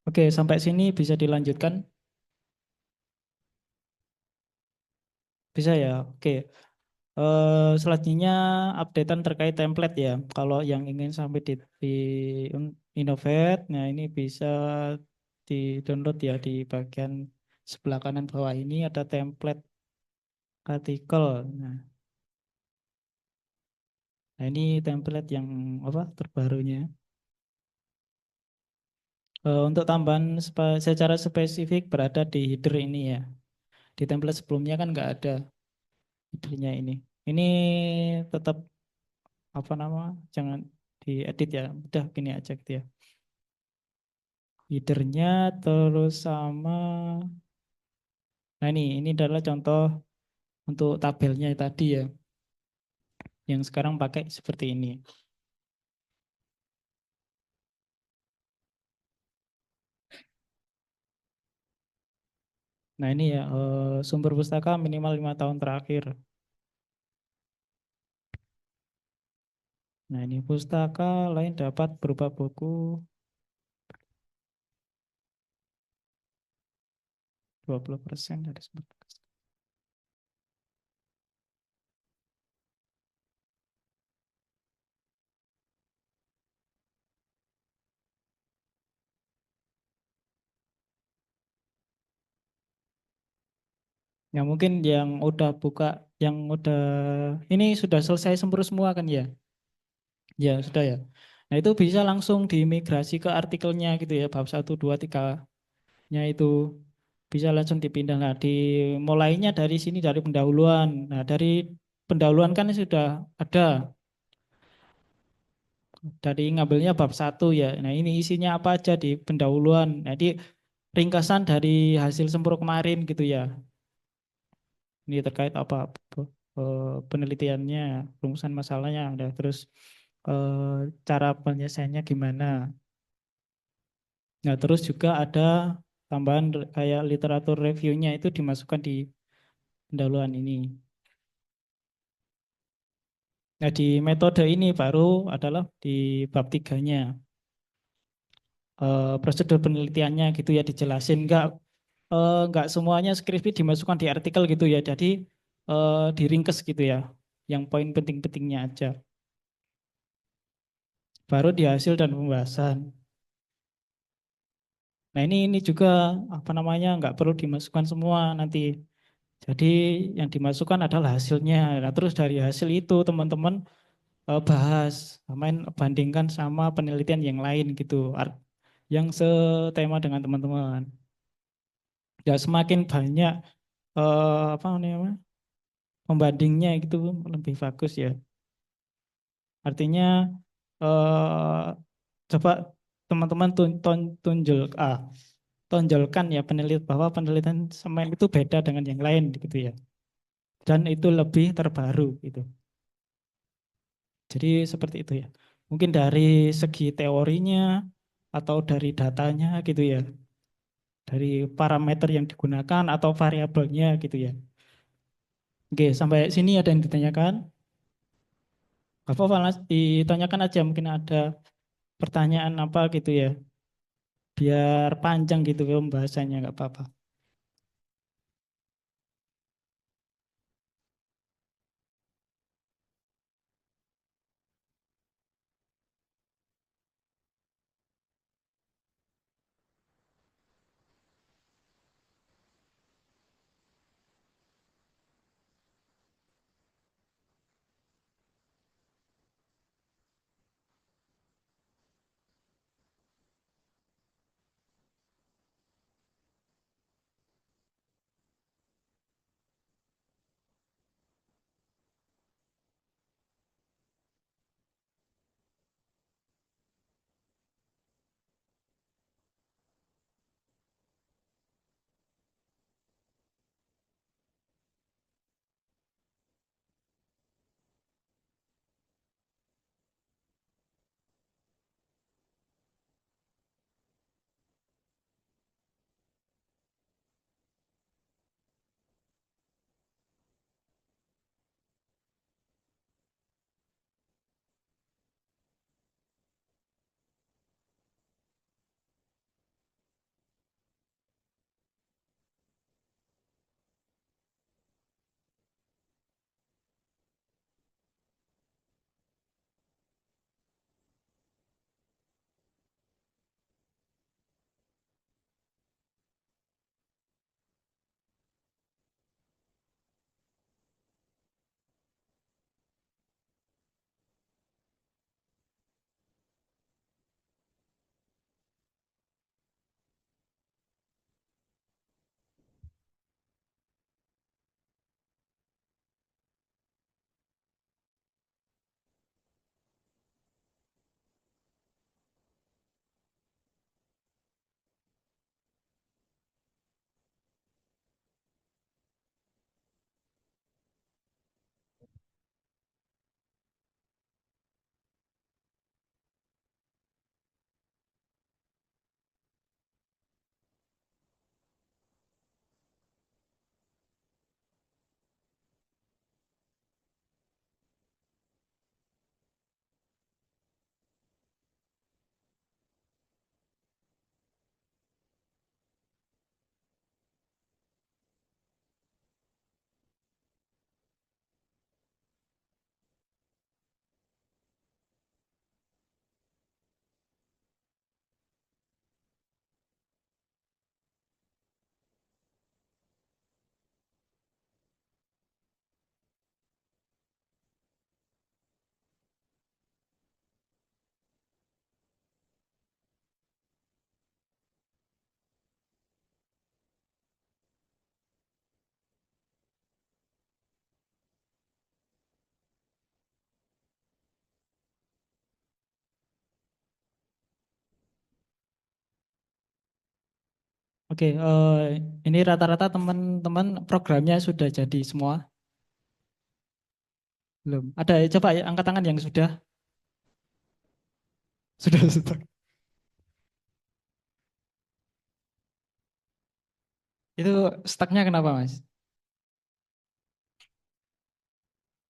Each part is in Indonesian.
Oke, sampai sini bisa dilanjutkan? Bisa ya. Oke. Selanjutnya updatean terkait template ya. Kalau yang ingin sampai di Innovate, nah ini bisa di-download ya di bagian sebelah kanan bawah ini ada template artikel. Nah, ini template yang apa terbarunya. Untuk tambahan secara spesifik berada di header ini ya. Di template sebelumnya kan nggak ada headernya ini. Ini tetap apa nama? Jangan diedit ya. Udah gini aja gitu ya. Headernya terus sama. Nah ini adalah contoh untuk tabelnya tadi ya. Yang sekarang pakai seperti ini. Nah ini ya sumber pustaka minimal 5 tahun terakhir. Nah ini pustaka lain dapat berupa buku 20% dari sumber pustaka. Ya mungkin yang udah buka, yang udah ini sudah selesai sempur semua kan ya? Ya sudah ya. Nah itu bisa langsung diimigrasi ke artikelnya gitu ya, bab 1, 2, 3-nya itu bisa langsung dipindah. Nah dimulainya dari sini dari pendahuluan. Nah dari pendahuluan kan sudah ada, dari ngambilnya bab 1 ya. Nah ini isinya apa aja di pendahuluan. Jadi ringkasan dari hasil sempur kemarin gitu ya. Ini terkait apa penelitiannya, rumusan masalahnya, ada terus cara penyelesaiannya gimana. Nah, terus juga ada tambahan kayak literatur reviewnya itu dimasukkan di pendahuluan ini. Nah, di metode ini baru adalah di bab 3-nya. Prosedur penelitiannya gitu ya dijelasin. Enggak semuanya skripsi dimasukkan di artikel gitu ya. Jadi diringkes gitu ya. Yang poin penting-pentingnya aja. Baru di hasil dan pembahasan. Nah ini juga apa namanya nggak perlu dimasukkan semua nanti. Jadi yang dimasukkan adalah hasilnya. Nah, terus dari hasil itu teman-teman bahas, main bandingkan sama penelitian yang lain gitu, yang setema dengan teman-teman. Ya semakin banyak apa namanya pembandingnya gitu lebih bagus ya. Artinya eh, coba teman-teman tonjolkan ya bahwa penelitian semen itu beda dengan yang lain gitu ya. Dan itu lebih terbaru gitu. Jadi seperti itu ya. Mungkin dari segi teorinya atau dari datanya gitu ya. Dari parameter yang digunakan atau variabelnya gitu ya. Oke, sampai sini ada yang ditanyakan? Gak apa-apa, Mas. Ditanyakan aja mungkin ada pertanyaan apa gitu ya. Biar panjang gitu pembahasannya nggak apa-apa. Oke, ini rata-rata teman-teman programnya sudah jadi semua? Belum. Ada, coba ya, angkat tangan yang sudah. Sudah, sudah. Itu stucknya kenapa, Mas?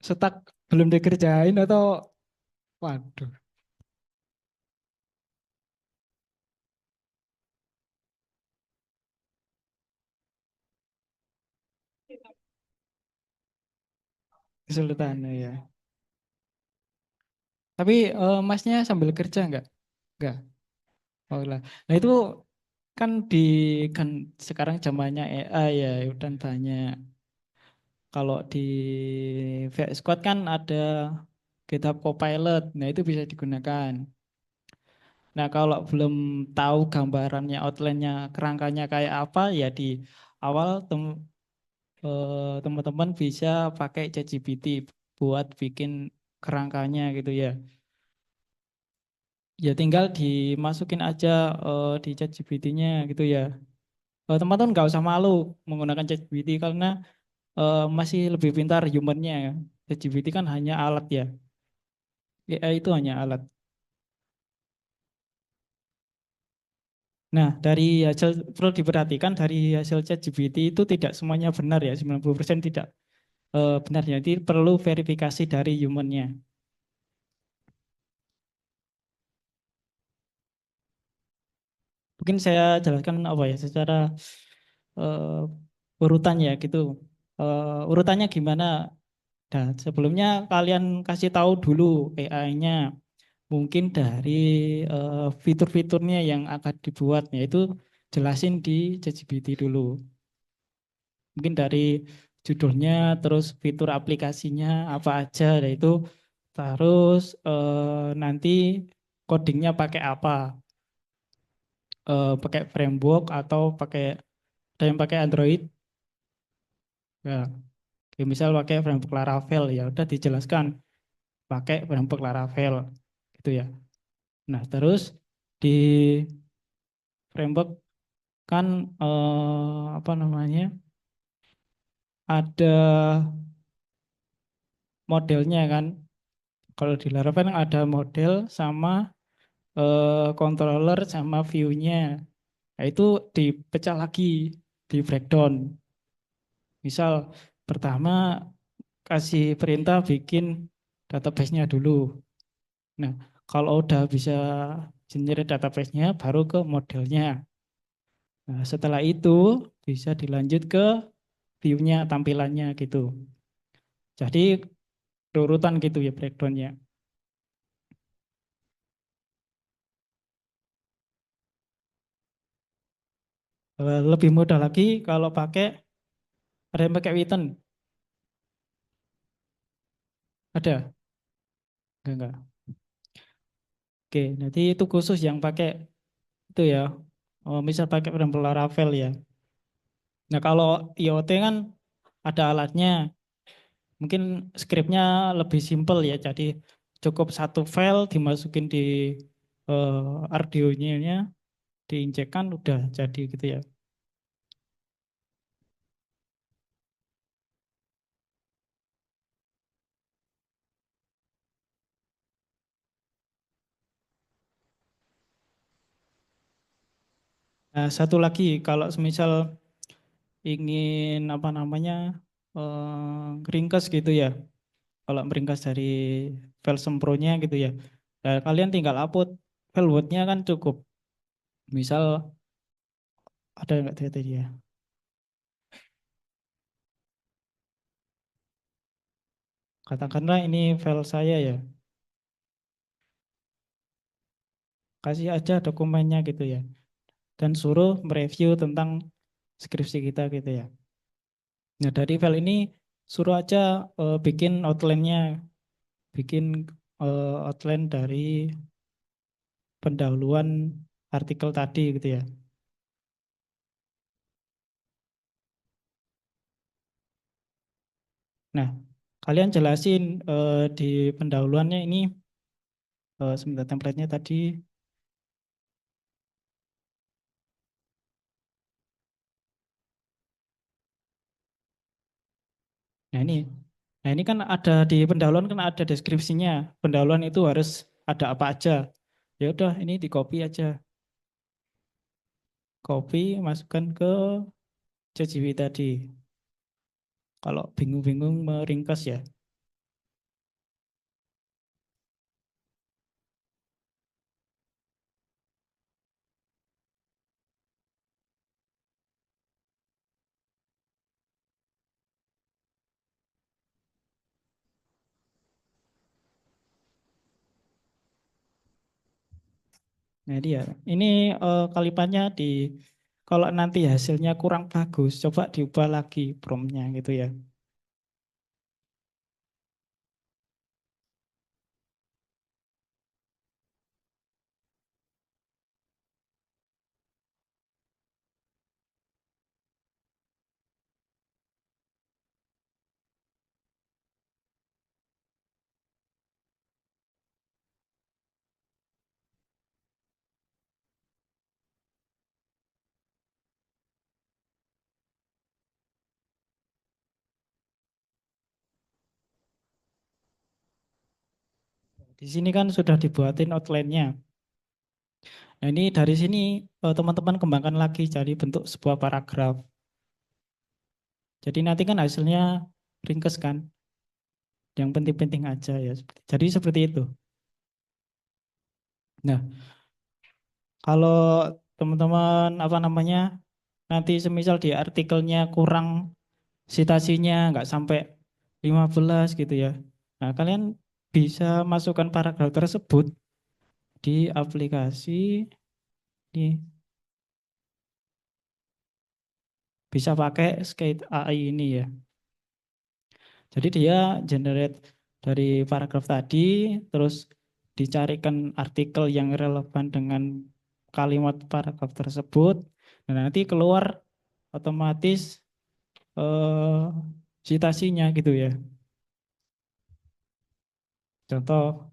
Stuck belum dikerjain atau waduh, kesulitan ya. Tapi Masnya sambil kerja nggak? Nggak. Oh lah. Nah itu kan di kan sekarang zamannya AI ya dan banyak. Kalau di VS Code kan ada GitHub Copilot. Nah itu bisa digunakan. Nah, kalau belum tahu gambarannya, outline-nya, kerangkanya kayak apa, ya di awal teman-teman bisa pakai ChatGPT buat bikin kerangkanya gitu ya. Ya tinggal dimasukin aja di ChatGPT-nya gitu ya. Teman-teman nggak usah malu menggunakan ChatGPT karena masih lebih pintar human-nya ya. ChatGPT kan hanya alat ya. AI itu hanya alat. Nah, dari hasil perlu diperhatikan dari hasil ChatGPT itu tidak semuanya benar ya, 90% tidak benar. Jadi perlu verifikasi dari human-nya. Mungkin saya jelaskan apa ya secara urutan ya gitu. Urutannya gimana? Nah, sebelumnya kalian kasih tahu dulu AI-nya. Mungkin dari fitur-fiturnya yang akan dibuat, yaitu jelasin di ChatGPT dulu. Mungkin dari judulnya, terus fitur aplikasinya apa aja, yaitu terus nanti codingnya pakai apa, pakai framework atau pakai ada yang pakai Android, ya, kayak misal pakai framework Laravel ya udah dijelaskan pakai framework Laravel, gitu ya. Nah terus di framework kan apa namanya ada modelnya kan. Kalau di Laravel kan ada model sama controller sama view-nya. Nah, itu dipecah lagi di breakdown. Misal pertama kasih perintah bikin database-nya dulu. Nah, kalau udah bisa generate database-nya baru ke modelnya. Nah, setelah itu bisa dilanjut ke view-nya, tampilannya gitu. Jadi urutan gitu ya breakdown-nya. Lebih mudah lagi kalau pakai ada yang pakai Python. Ada? Enggak. Oke, nanti itu khusus yang pakai itu ya. Oh, misal pakai framework Laravel ya. Nah, kalau IoT kan ada alatnya. Mungkin skripnya lebih simpel ya. Jadi cukup satu file dimasukin di Arduino-nya, diinjekkan udah jadi gitu ya. Nah, satu lagi kalau semisal ingin apa namanya ringkas gitu ya. Kalau meringkas dari file sempronya gitu ya. Nah, kalian tinggal upload file Word-nya kan cukup. Misal ada nggak tadi ya? Katakanlah ini file saya ya. Kasih aja dokumennya gitu ya. Dan suruh mereview tentang skripsi kita gitu ya. Nah, dari file ini suruh aja bikin outline-nya, bikin outline dari pendahuluan artikel tadi gitu ya. Nah, kalian jelasin di pendahuluannya ini sebentar template-nya tadi Nah ini, nah ini kan ada di pendahuluan kan ada deskripsinya. Pendahuluan itu harus ada apa aja. Ya udah ini di copy aja. Copy masukkan ke CGV tadi. Kalau bingung-bingung meringkas ya. Nah dia, ini kalimatnya di kalau nanti hasilnya kurang bagus, coba diubah lagi promptnya gitu ya. Di sini kan sudah dibuatin outline-nya. Nah ini dari sini teman-teman kembangkan lagi jadi bentuk sebuah paragraf. Jadi nanti kan hasilnya ringkas kan, yang penting-penting aja ya. Jadi seperti itu. Nah, kalau teman-teman apa namanya nanti semisal di artikelnya kurang citasinya nggak sampai 15 gitu ya. Nah, kalian bisa masukkan paragraf tersebut di aplikasi ini. Bisa pakai Skate AI ini ya. Jadi dia generate dari paragraf tadi, terus dicarikan artikel yang relevan dengan kalimat paragraf tersebut, dan nanti keluar otomatis citasinya gitu ya. Contoh